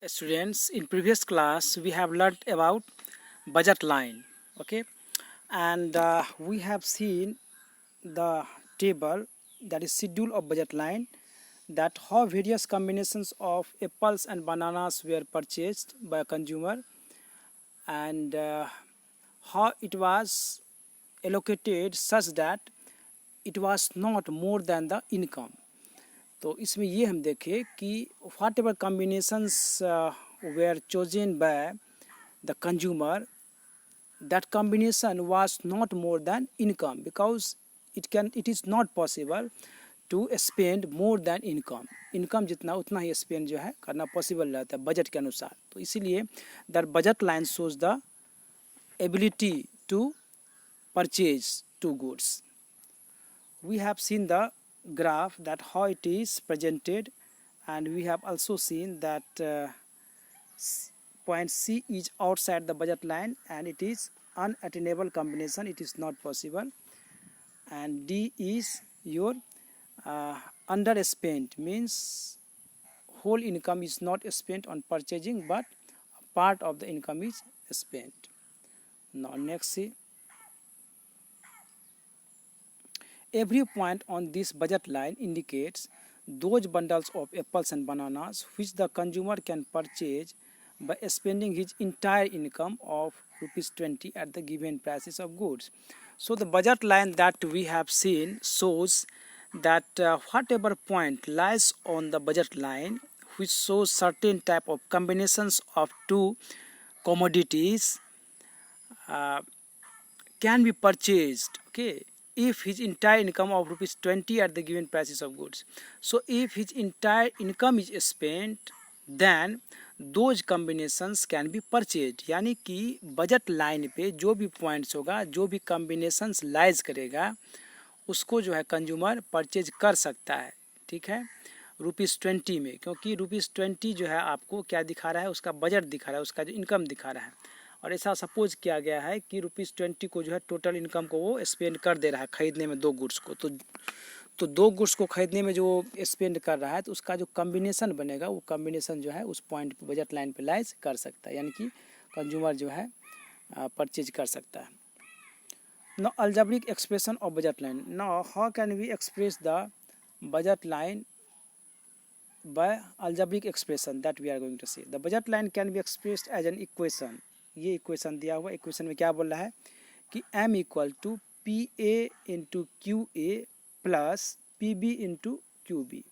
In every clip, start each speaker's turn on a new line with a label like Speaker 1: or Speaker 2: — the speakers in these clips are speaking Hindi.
Speaker 1: Students, in previous class we have learnt about budget line, okay, and we have seen the table, that is schedule of budget line, that how various combinations of apples and bananas were purchased by a consumer, and how it was allocated such that it was not more than the income. तो इसमें ये हम देखें कि what ever combinations were chosen by the consumer, that combination was not more than income, because it is not possible to spend more than income जितना उतना ही spend जो है करना possible रहता है बजट के अनुसार. तो इसीलिए the budget line shows the ability to purchase two goods. We have seen the graph that how it is presented, and we have also seen that point C is outside the budget line and it is unattainable combination, it is not possible. And D is your underspent, means whole income is not spent on purchasing but part of the income is spent. Now next, see, every point on this budget line indicates those bundles of apples and bananas which the consumer can purchase by spending his entire income of ₹20 at the given prices of goods. So the budget line that we have seen shows that whatever point lies on the budget line which shows certain type of combinations of two commodities can be purchased, okay, if his entire income of ₹20 at the given prices of goods. So if his entire income is spent, then those combinations can be purchased. यानी कि बजट लाइन पे जो भी पॉइंट्स होगा, जो भी कॉम्बिनेशंस लाइज करेगा, उसको जो है कंज्यूमर परचेज कर सकता है. ठीक है, ₹20 में, क्योंकि ₹20 जो है आपको क्या दिखा रहा है, उसका बजट दिखा रहा है, उसका जो इनकम दिखा रहा है. और ऐसा सपोज किया गया है कि ₹20 को जो है टोटल इनकम को वो स्पेंड कर दे रहा है खरीदने में दो गुड्स को. तो दो गुड्स को खरीदने में जो स्पेंड कर रहा है, तो उसका जो कॉम्बिनेशन बनेगा, वो कॉम्बिनेशन जो है उस पॉइंट पे बजट लाइन पे लाइज कर सकता है, यानी कि कंज्यूमर जो है परचेज कर सकता है. Now algebraic expression of budget line. Now how can we express the budget line by algebraic expression that we are going to see. The budget line can be expressed as an equation. ये इक्वेशन दिया हुआ, इक्वेशन में क्या बोल रहा है कि m equal to P A into Q A plus P B into Q B.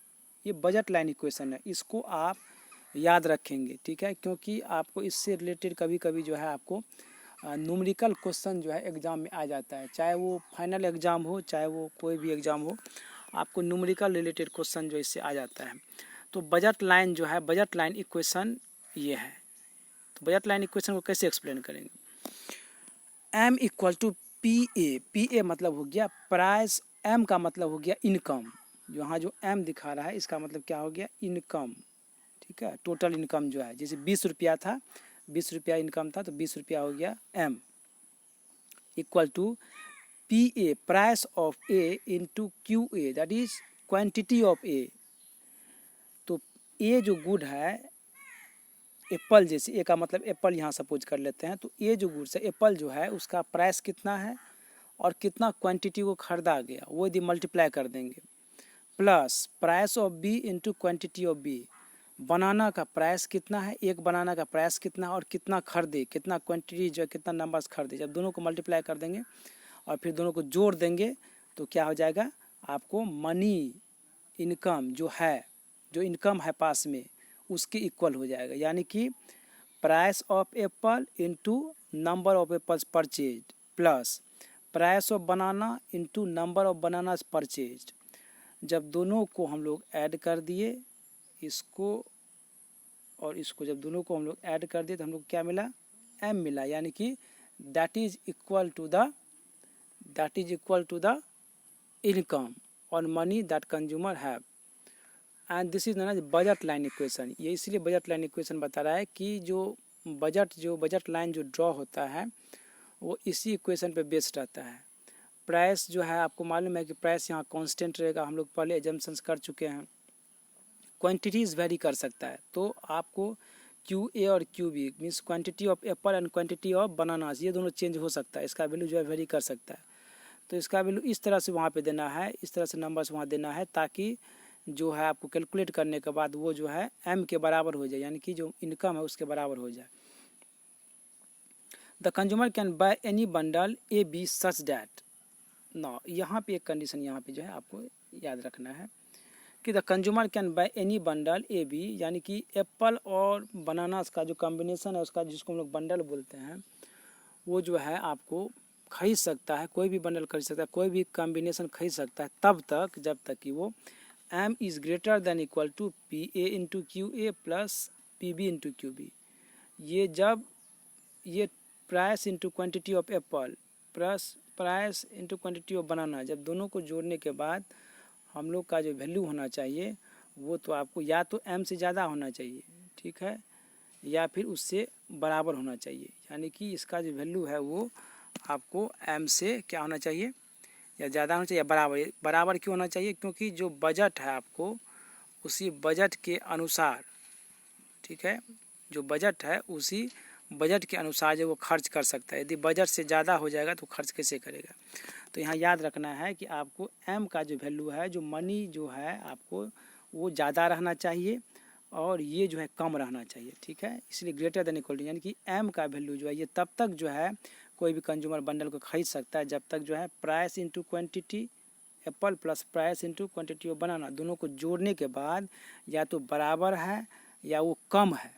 Speaker 1: ये बजट लाइन इक्वेशन है, इसको आप याद रखेंगे, ठीक है, क्योंकि आपको इससे रिलेटेड कभी कभी जो है आपको न्यूमेरिकल क्वेश्चन जो है एग्ज़ाम में आ जाता है. चाहे वो फाइनल एग्ज़ाम हो, चाहे वो कोई भी एग्ज़ाम हो, आपको न्यूमेरिकल रिलेटेड क्वेश्चन जो इससे आ जाता है. तो बजट लाइन जो है, बजट लाइन इक्वेशन ये है. तो बजट लाइन इक्वेशन को कैसे एक्सप्लेन करेंगे. m equal to P A. P A मतलब हो गया प्राइस, m का मतलब हो गया इनकम. यहाँ जो m दिखा रहा है इसका मतलब क्या हो गया, इनकम. ठीक है, टोटल इनकम जो है, जैसे ₹20 था, ₹20 इनकम था, तो ₹20 हो गया m. Equal to P A price of A into Q A, that is quantity of A. तो ए जो गुड है, एप्पल, जैसे ए का मतलब एप्पल यहाँ सपोज कर लेते हैं, तो ए जो गुड्स है, एप्पल जो है उसका प्राइस कितना है और कितना क्वांटिटी को खरीदा गया, वो यदि मल्टीप्लाई कर देंगे, plus price of B into quantity of B. Banana का प्राइस कितना है, एक बनाना का प्राइस कितना और कितना खरीदे, कितना क्वांटिटी जो है, कितना नंबर्स खरीदे. जब दोनों को मल्टीप्लाई कर देंगे और फिर दोनों को जोड़ देंगे, तो क्या हो जाएगा, आपको मनी इनकम जो है, जो इनकम है पास में, उसके इक्वल हो जाएगा. यानी कि price of Apple into number of apples purchase plus price of banana into number of bananas purchase. जब दोनों को हम लोग ऐड कर दिए, इसको और इसको, जब दोनों को हम लोग ऐड कर दिए, तो हम लोग क्या मिला, m मिला. यानी कि that is equal to the income और money that consumer have. And this is known as budget line equation. ये इसलिए बजट लाइन इक्वेशन बता रहा है कि जो बजट लाइन जो ड्रॉ होता है, वो इसी इक्वेशन पे बेस्ड रहता है. प्राइस जो है, आपको मालूम है कि प्राइस यहाँ कांस्टेंट रहेगा, हम लोग पहले एजम्पशंस कर चुके हैं. क्वांटिटीज़ वेरी कर सकता है, तो आपको QA और QB means quantity of Apple and quantity of bananas, ये दोनों चेंज हो सकता है, इसका वैल्यू जो है वेरी कर सकता है। तो इसका वैल्यू इस तरह से वहाँ पे देना है, इस तरह से नंबर्स वहाँ देना है, ताकि जो है आपको कैलकुलेट करने के बाद वो जो है M के बराबर हो जाए, यानी कि जो इनकम है उसके बराबर हो जाए। The consumer can buy any bundle A B such that, ना यहाँ पे एक कंडीशन यहाँ पे जो है आपको याद रखना है कि the consumer can buy any bundle A B, यानी कि एप्पल और बनानास का जो कॉम्बिनेशन है उसका, जिसको हम लोग बंडल बोलते हैं, वो जो है आपको खरीद सकता है, कोई भी बंडल खरीद सकता है, कोई भी कॉम्बिनेशन खरीद सकता है तब तक जब तक कि वो M is greater than equal to PA into QA plus PB into QB। ये जब ये price into quantity of apple plus price into quantity of banana, जब दोनों को जोड़ने के बाद हम लोग का जो वैल्यू होना चाहिए वो तो आपको या तो M से ज़्यादा होना चाहिए, ठीक है, या फिर उससे बराबर होना चाहिए, यानी कि इसका जो वैल्यू है वो आपको M से क्या होना चाहिए, या ज़्यादा होना चाहिए या बराबर। बराबर क्यों होना चाहिए, क्योंकि जो बजट है आपको उसी बजट के अनुसार, ठीक है, जो बजट है उसी बजट के अनुसार जो वो खर्च कर सकता है। यदि बजट से ज़्यादा हो जाएगा तो खर्च कैसे करेगा। तो यहाँ याद रखना है कि आपको M का जो वैल्यू है, जो मनी जो है आपको वो ज़्यादा रहना चाहिए और ये जो है कम रहना चाहिए, ठीक है। इसलिए ग्रेटर देन इक्वल टू, यानी कि M का वैल्यू जो है ये तब तक जो है कोई भी कंज्यूमर बंडल को खरीद सकता है जब तक जो है price into quantity Apple plus price into quantity of बनाना दोनों को जोड़ने के बाद या तो बराबर है या वो कम है,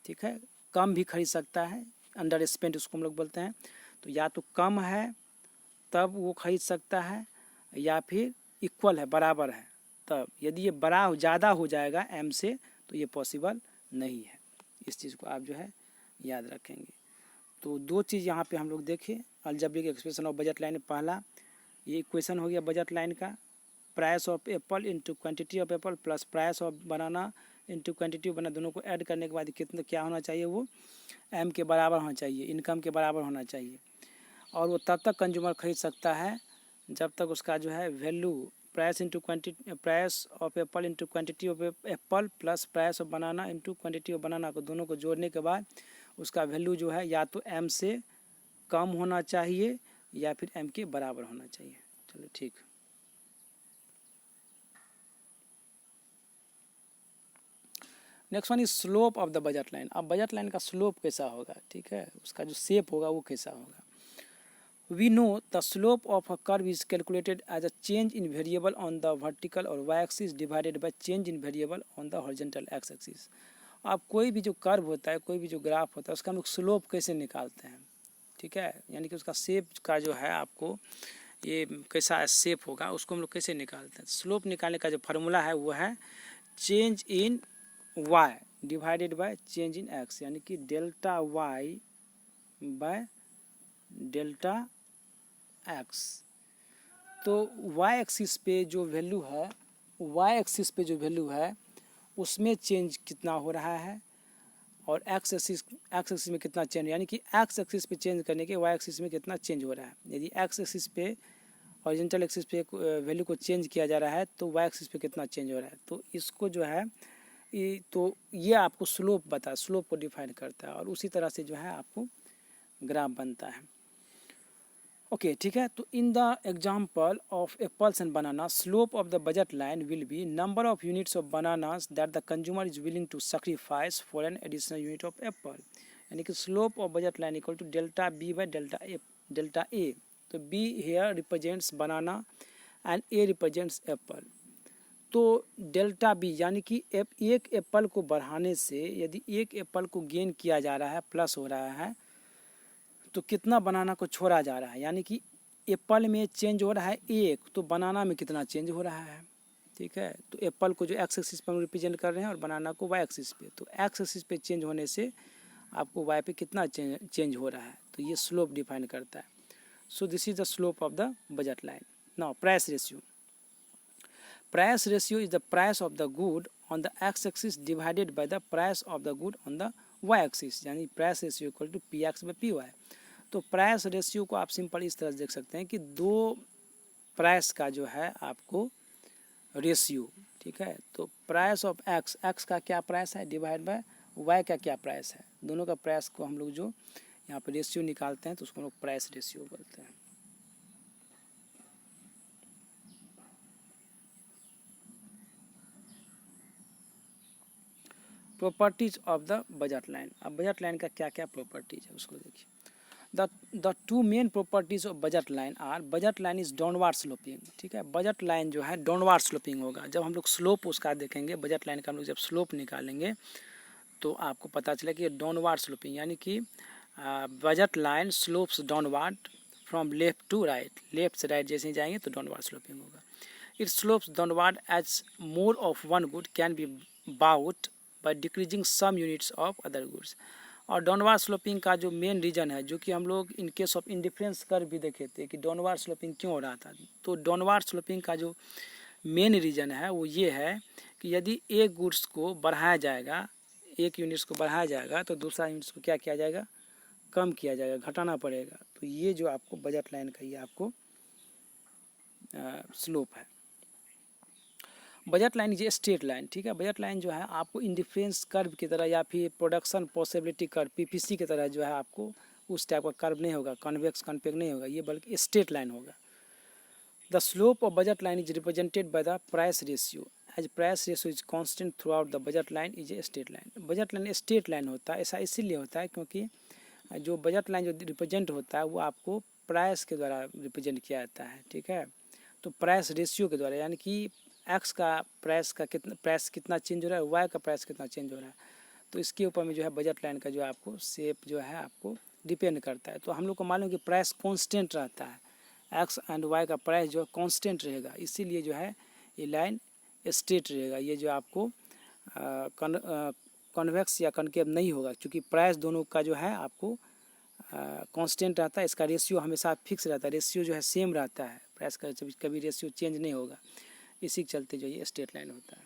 Speaker 1: ठीक है। कम भी खरीद सकता है, अंडर स्पेंड उसको हम लोग बोलते हैं। तो या तो कम है तब वो खरीद सकता है या फिर इक्वल है, बराबर है तब। यदि ये ज़्यादा हो जाएगा M से तो ये पॉसिबल नहीं है। इस चीज़ को आप जो है याद रखेंगे। तो दो चीज़ यहाँ पे हम लोग देखें, algebraic expression of budget line. पहला ये इक्वेशन हो गया बजट लाइन का, price of Apple into quantity of apple plus price of banana into quantity of बनाना, दोनों को ऐड करने के बाद कितना क्या होना चाहिए, वो M के बराबर होना चाहिए, इनकम के बराबर होना चाहिए। और वो तब तक कंज्यूमर खरीद सकता है जब तक उसका जो है value price into quantity price of Apple into quantity of apple plus price of banana into quantity of बनाना को दोनों को जोड़ने के बाद उसका वैल्यू जो है या तो M से कम होना चाहिए या फिर M के बराबर होना चाहिए। चलो ठीक। Next one is slope of the budget line. अब बजट लाइन का स्लोप कैसा होगा, ठीक है, उसका जो शेप होगा वो कैसा होगा। We know the slope of a curve is calculated as a change in variable on the vertical or y-axis divided by change in variable on the horizontal x-axis। अब कोई भी जो कर्व होता है, कोई भी जो ग्राफ होता है, उसका हम लोग स्लोप कैसे निकालते हैं, ठीक है, यानी कि उसका शेप का जो है आपको ये कैसा शेप होगा उसको हम लोग कैसे निकालते हैं। स्लोप निकालने का जो फार्मूला है वो है change in y divided by change in x, यानी कि delta y by delta x। तो y एक्सिस पे जो वैल्यू है, y एक्सिस पे जो वैल्यू है उसमें चेंज कितना हो रहा है और x एक्सिस में कितना चेंज, यानी कि x एक्सिस पे चेंज करने के y एक्सिस में कितना चेंज हो रहा है। यदि x एक्सिस पे हॉरिजॉन्टल एक्सिस पे वैल्यू को चेंज किया जा रहा है तो y एक्सिस पे कितना चेंज हो रहा है। तो इसको जो है तो ये आपको स्लोप बता, स्लोप को डिफाइन करता है और उसी तरह से जो है आपको ग्राफ बनता है। ओके ठीक है। तो in the example of apples and banana slope of the budget line will be number of units of bananas that the consumer is willing to sacrifice for an additional unit of apple, यानी कि slope of budget line equal to delta B by delta A. तो B here represents banana and A represents apple. तो डेल्टा बी यानी कि एक एप्पल को बढ़ाने से यदि एक एप्पल को गेन किया जा रहा है, प्लस हो रहा है, तो कितना बनाना को छोड़ा जा रहा है, यानी कि एप्पल में चेंज हो रहा है एक, तो बनाना में कितना चेंज हो रहा है, ठीक है। तो एप्पल को जो एक्स एक्सिस पर रिप्रेजेंट कर रहे हैं और बनाना को वाई एक्सिस पे, तो एक्स एक्सिस पे चेंज होने से आपको वाई पे कितना चेंज हो रहा है, तो ये स्लोप डिफाइन करता है। So this is the slope of the budget line. Now price ratio. Price ratio is the price of the good on the X axis divided by the price of the good on the Y axis, यानी price ratio equal to P X by P Y. तो प्राइस रेशियो को आप सिंपल इस तरह से देख सकते हैं कि दो प्राइस का जो है आपको रेशियो, ठीक है। तो प्राइस ऑफ एक्स, एक्स का क्या प्राइस है डिवाइड बाय वाई का क्या प्राइस है, दोनों का प्राइस को हम लोग जो यहाँ पर रेशियो निकालते हैं तो उसको हम लोग प्राइस रेशियो बोलते हैं। Properties of the budget line. अब बजट लाइन का क्या क्या प्रॉपर्टीज है उसको देखिए। The two main properties of budget line are, budget line is downward sloping, ठीक है। बजट लाइन जो है डाउनवार्ड स्लोपिंग होगा। जब हम लोग स्लोप उसका देखेंगे बजट लाइन का, हम लोग जब स्लोप निकालेंगे तो आपको पता चला कि डाउनवार्ड स्लोपिंग, यानी कि budget line slopes downward from left to right, left से राइट जैसे ही जाएंगे तो डाउनवार्ड स्लोपिंग होगा। It slopes downward as more of one good can be bought by decreasing some units of other goods. और डाउनवार्ड स्लोपिंग का जो मेन रीजन है, जो कि हम लोग इन केस ऑफ इंडिफरेंस कर भी देखे थे कि डाउनवार्ड स्लोपिंग क्यों हो रहा था, तो डाउनवार्ड स्लोपिंग का जो मेन रीजन है वो ये है कि यदि एक गुड्स को बढ़ाया जाएगा, एक यूनिट्स को बढ़ाया जाएगा तो दूसरा यूनिट्स को क्या किया जाएगा, कम किया जाएगा, घटाना पड़ेगा। तो ये जो आपको बजट लाइन का ये आपको स्लोप है। Budget line is a straight line, ठीक है। बजट लाइन जो है आपको इंडिफरेंस कर्व की तरह या फिर प्रोडक्शन पॉसिबिलिटी कर्व पीपीसी की तरह जो है आपको उस टाइप का कर्व नहीं होगा, कन्वेक्स कन्वेक्स नहीं होगा, ये बल्कि स्ट्रेट लाइन होगा। The slope of budget line is represented by the price ratio, as price ratio is constant throughout the budget line is a straight line. Budget line straight line होता है, ऐसा इसीलिए होता है क्योंकि जो बजट लाइन जो रिप्रेजेंट होता है वो आपको प्राइस के द्वारा रिप्रेजेंट किया जाता है, ठीक है। तो प्राइस रेशियो के द्वारा, यानी कि एक्स का प्राइस कितना चेंज हो रहा है, वाई का प्राइस कितना चेंज हो रहा है, तो इसके ऊपर में जो है बजट लाइन का जो है आपको शेप जो है आपको डिपेंड करता है। तो हम लोग को मालूम कि प्राइस कांस्टेंट रहता है, एक्स एंड वाई का प्राइस जो है कांस्टेंट रहेगा, इसीलिए जो है ये लाइन स्ट्रेट रहेगा। ये जो आपको कन्वेक्स या कनकेव नहीं होगा, क्योंकि प्राइस दोनों का जो है आपको कांस्टेंट रहता है, इसका रेशियो हमेशा फिक्स रहता है, रेशियो जो है सेम रहता है, प्राइस का कभी रेशियो चेंज नहीं होगा, इसी के चलते जो ये स्ट्रेट लाइन होता है।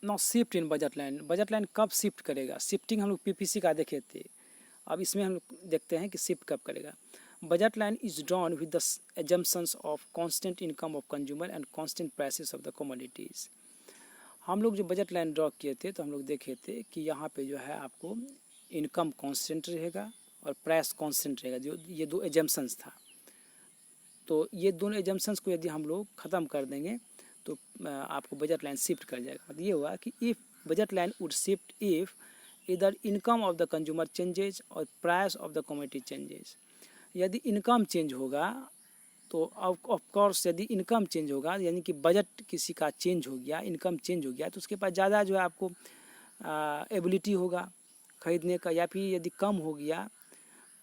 Speaker 1: No shift in budget line, budget line कब शिफ्ट करेगा, शिफ्टिंग हम लोग पीपीसी का देखे थे, अब इसमें हम लोग देखते हैं कि शिफ्ट कब करेगा। Budget line is drawn with the assumptions of constant income of consumer and constant prices of the commodities. हम लोग जो बजट लाइन ड्रॉ किए थे तो हम लोग देखे थे कि यहाँ पे जो है आपको इनकम कांस्टेंट रहेगा और प्राइस कांस्टेंट रहेगा, जो ये दो एजम्पशंस था। तो ये दोनों एजम्पशंस को यदि हम लोग ख़त्म कर देंगे तो आपको बजट लाइन शिफ्ट कर जाएगा। मतलब ये हुआ कि if budget line would shift if इधर income of the consumer changes और price of the commodity changes. यदि इनकम चेंज होगा तो ऑफ कोर्स यदि इनकम चेंज होगा, यानी कि बजट किसी का चेंज हो गया, इनकम चेंज हो गया, तो उसके पास ज़्यादा जो है आपको एबिलिटी होगा ख़रीदने का, या फिर यदि कम हो गया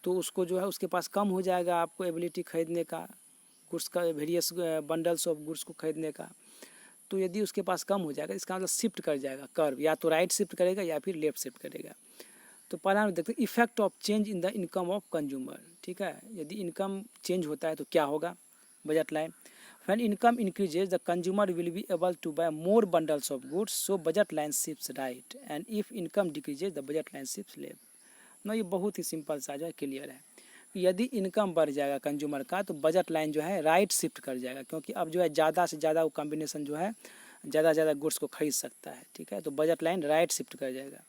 Speaker 1: तो उसको जो है उसके पास कम हो जाएगा आपको एबिलिटी खरीदने का, गुड्स का वेरियस बंडल्स ऑफ गुड्स को खरीदने का। तो यदि उसके पास कम हो जाएगा इसका मतलब शिफ्ट कर जाएगा कर्व, या तो राइट शिफ्ट करेगा या फिर लेफ्ट शिफ्ट करेगा। तो पहला हम देखते हैं effect of change in the income of consumer, ठीक है। यदि इनकम चेंज होता है तो क्या होगा budget line, when income increases the consumer will be able to buy more bundles of goods, so budget line shifts right, and if income decreases the budget line shifts left. ना ये बहुत ही सिंपल सा जो है क्लियर है। यदि इनकम बढ़ जाएगा कंज्यूमर का तो बजट लाइन जो है राइट शिफ्ट कर जाएगा, क्योंकि अब जो है ज़्यादा से ज़्यादा वो कॉम्बिनेशन जो है ज़्यादा गुड्स को खरीद सकता है, ठीक है। तो बजट लाइन राइट शिफ्ट कर जाएगा।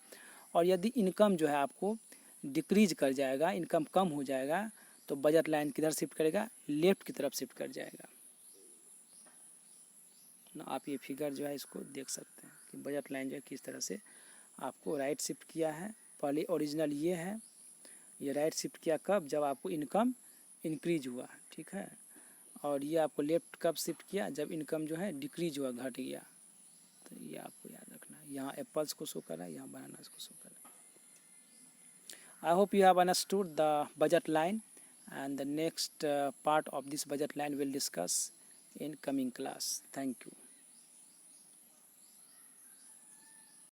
Speaker 1: और यदि इनकम जो है आपको डिक्रीज कर जाएगा, इनकम कम हो जाएगा, तो बजट लाइन किधर शिफ्ट करेगा, लेफ्ट की तरफ शिफ्ट कर जाएगा ना। आप ये फिगर जो है इसको देख सकते हैं कि बजट लाइन जो है किस तरह से आपको राइट शिफ्ट किया है। पहले ओरिजिनल ये है, ये राइट शिफ्ट किया कब, जब आपको इनकम इंक्रीज हुआ, ठीक है। और ये आपको लेफ्ट कब शिफ्ट किया, जब इनकम जो है डिक्रीज हुआ, घट गया। तो ये आपको याद रखना है, यहाँ एप्पल्स को शो कर रहा है, यहाँ बनानास को शो कर रहा है। I hope you have understood the budget line, and the next part of this budget line we'll discuss in coming class. Thank you.